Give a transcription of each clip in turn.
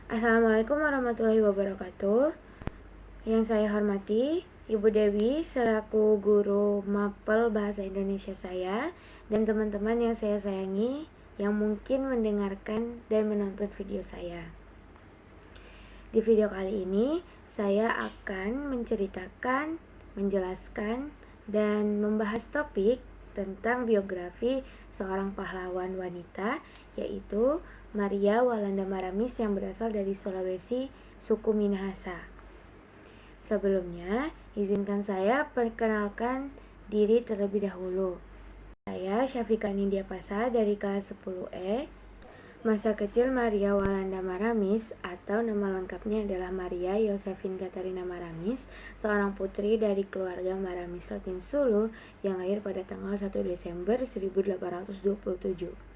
Assalamualaikum warahmatullahi wabarakatuh. Yang saya hormati Ibu Dewi selaku guru mapel bahasa Indonesia saya dan teman-teman yang saya sayangi yang mungkin mendengarkan dan menonton video saya. Di video kali ini saya akan menceritakan, menjelaskan, dan membahas topik tentang biografi seorang pahlawan wanita, yaitu Maria Walanda Maramis yang berasal dari Sulawesi, suku Minahasa. Sebelumnya, izinkan saya perkenalkan diri terlebih dahulu. Saya Syafika Nindya Pasa dari kelas 10E. Masa kecil Maria Walanda Maramis atau nama lengkapnya adalah Maria Josephine Katarina Maramis, seorang putri dari keluarga Maramis Rotin Sulu yang lahir pada tanggal 1 Desember 1827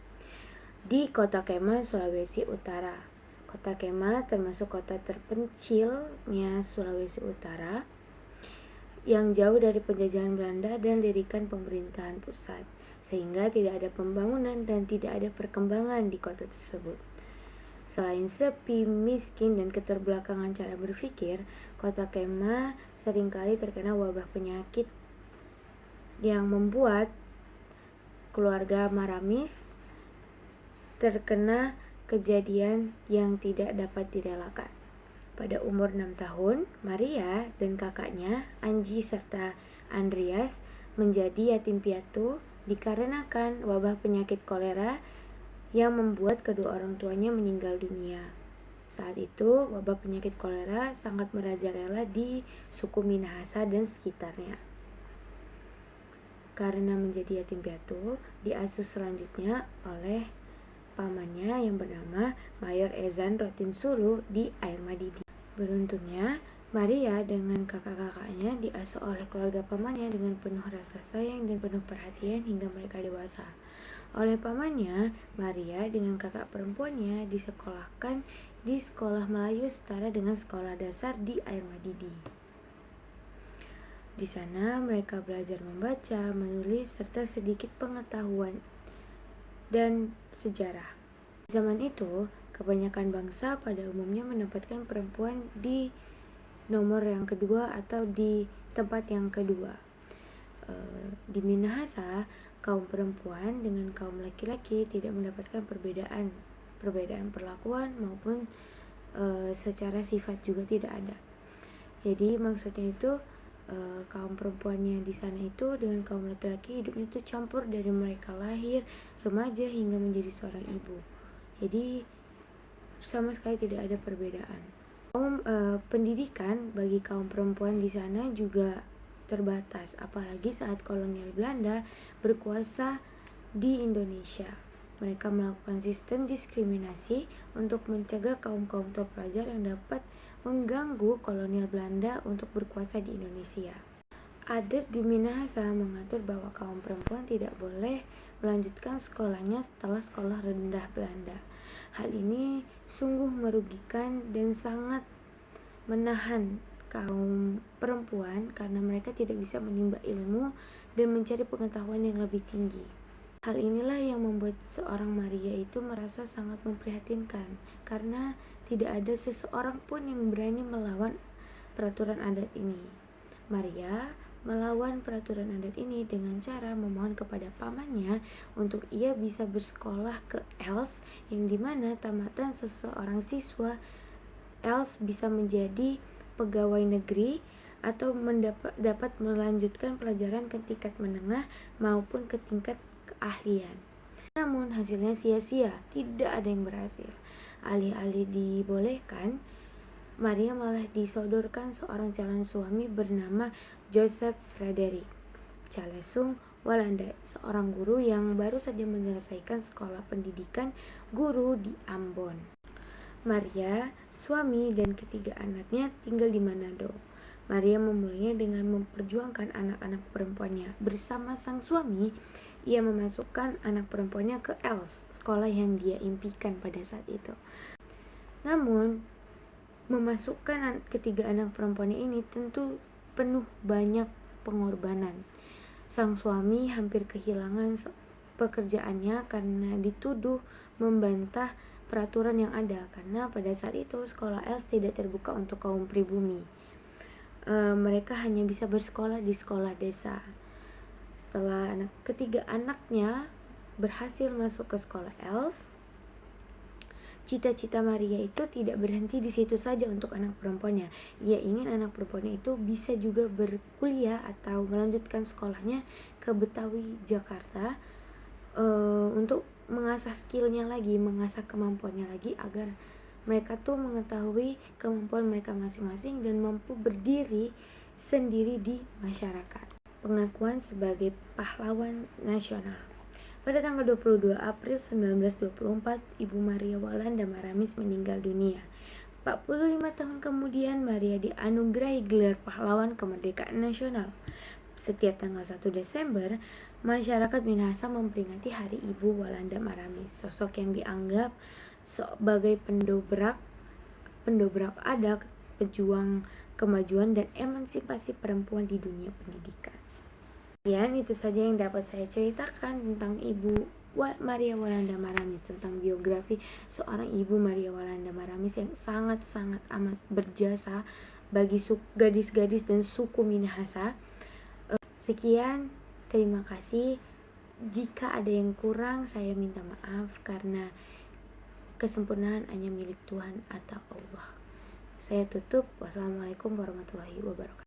di Kota Kema, Sulawesi Utara. Kota Kema termasuk kota terpencilnya Sulawesi Utara yang jauh dari penjajahan Belanda dan dirikan pemerintahan pusat, sehingga tidak ada pembangunan dan tidak ada perkembangan di kota tersebut. Selain sepi, miskin, dan keterbelakangan cara berpikir, Kota Kema seringkali terkena wabah penyakit yang membuat keluarga Maramis terkena kejadian yang tidak dapat direlakan. Pada umur 6 tahun, Maria dan kakaknya, Anji serta Andreas, menjadi yatim piatu dikarenakan wabah penyakit kolera yang membuat kedua orang tuanya meninggal dunia. Saat itu, wabah penyakit kolera sangat merajalela di suku Minahasa dan sekitarnya. Karena menjadi yatim piatu, diasuh selanjutnya oleh pamannya yang bernama Mayor Ezan Rotin Sulu di Air Madidi. Beruntungnya, Maria dengan kakak-kakaknya diasuh oleh keluarga pamannya dengan penuh rasa sayang dan penuh perhatian hingga mereka dewasa. Oleh pamannya, Maria dengan kakak perempuannya disekolahkan di sekolah Melayu setara dengan sekolah dasar di Air Madidi. Di sana mereka belajar membaca, menulis, serta sedikit pengetahuan dan sejarah. Di zaman itu, kebanyakan bangsa pada umumnya menempatkan perempuan di nomor yang kedua atau di tempat yang kedua. Di Minahasa, kaum perempuan dengan kaum laki-laki tidak mendapatkan perbedaan perlakuan maupun secara sifat juga tidak ada. Jadi maksudnya itu kaum perempuannya di sana itu dengan kaum laki-laki hidupnya itu campur dari mereka lahir, remaja hingga menjadi seorang ibu. Jadi sama sekali tidak ada perbedaan. Pendidikan bagi kaum perempuan di sana juga terbatas, apalagi saat kolonial Belanda berkuasa di Indonesia. Mereka melakukan sistem diskriminasi untuk mencegah kaum-kaum terpelajar yang dapat mengganggu kolonial Belanda untuk berkuasa di Indonesia. Adat di Minahasa mengatur bahwa kaum perempuan tidak boleh melanjutkan sekolahnya setelah sekolah rendah Belanda. Hal ini sungguh merugikan dan sangat menahan kaum perempuan karena mereka tidak bisa menimba ilmu dan mencari pengetahuan yang lebih tinggi. Hal inilah yang membuat seorang Maria itu merasa sangat memprihatinkan karena tidak ada seseorang pun yang berani melawan peraturan adat ini. Maria melawan peraturan adat ini dengan cara memohon kepada pamannya untuk ia bisa bersekolah ke Els, yang dimana tamatan seseorang siswa Els bisa menjadi pegawai negeri atau dapat melanjutkan pelajaran ke tingkat menengah maupun ke tingkat keahlian. Namun hasilnya sia-sia, tidak ada yang berhasil. Alih-alih dibolehkan, Maria malah disodorkan seorang calon suami bernama Joseph Frederick Chalesung Walanda, seorang guru yang baru saja menyelesaikan sekolah pendidikan guru di Ambon. Maria, suami, dan ketiga anaknya tinggal di Manado. Maria memulainya dengan memperjuangkan anak-anak perempuannya. Bersama sang suami, ia memasukkan anak perempuannya ke Els, sekolah yang dia impikan pada saat itu. Namun, memasukkan ketiga anak perempuannya ini tentu penuh banyak pengorbanan. Sang suami hampir kehilangan pekerjaannya karena dituduh membantah peraturan yang ada, karena pada saat itu sekolah Els tidak terbuka untuk kaum pribumi. Mereka hanya bisa bersekolah di sekolah desa. Setelah ketiga anaknya berhasil masuk ke sekolah Els, cita-cita Maria itu tidak berhenti di situ saja untuk anak perempuannya. Ia ingin anak perempuannya itu bisa juga berkuliah atau melanjutkan sekolahnya ke Betawi, Jakarta, untuk mengasah skillnya lagi, mengasah kemampuannya lagi, agar mereka tuh mengetahui kemampuan mereka masing-masing dan mampu berdiri sendiri di masyarakat. Pengakuan sebagai pahlawan nasional. Pada tanggal 22 April 1924, Ibu Maria Walanda Maramis meninggal dunia. 45 tahun kemudian, Maria dianugerahi gelar pahlawan kemerdekaan nasional. Setiap tanggal 1 Desember, masyarakat Minahasa memperingati Hari Ibu Walanda Maramis, sosok yang dianggap sebagai pendobrak adat, pejuang kemajuan dan emansipasi perempuan di dunia pendidikan. Dan itu saja yang dapat saya ceritakan tentang Ibu Maria Walanda Maramis, tentang biografi seorang Ibu Maria Walanda Maramis yang sangat-sangat amat berjasa bagi gadis-gadis dan suku Minahasa. Sekian, terima kasih. Jika ada yang kurang, saya minta maaf karena kesempurnaan hanya milik Tuhan atau Allah. Saya tutup. Wassalamualaikum warahmatullahi wabarakatuh.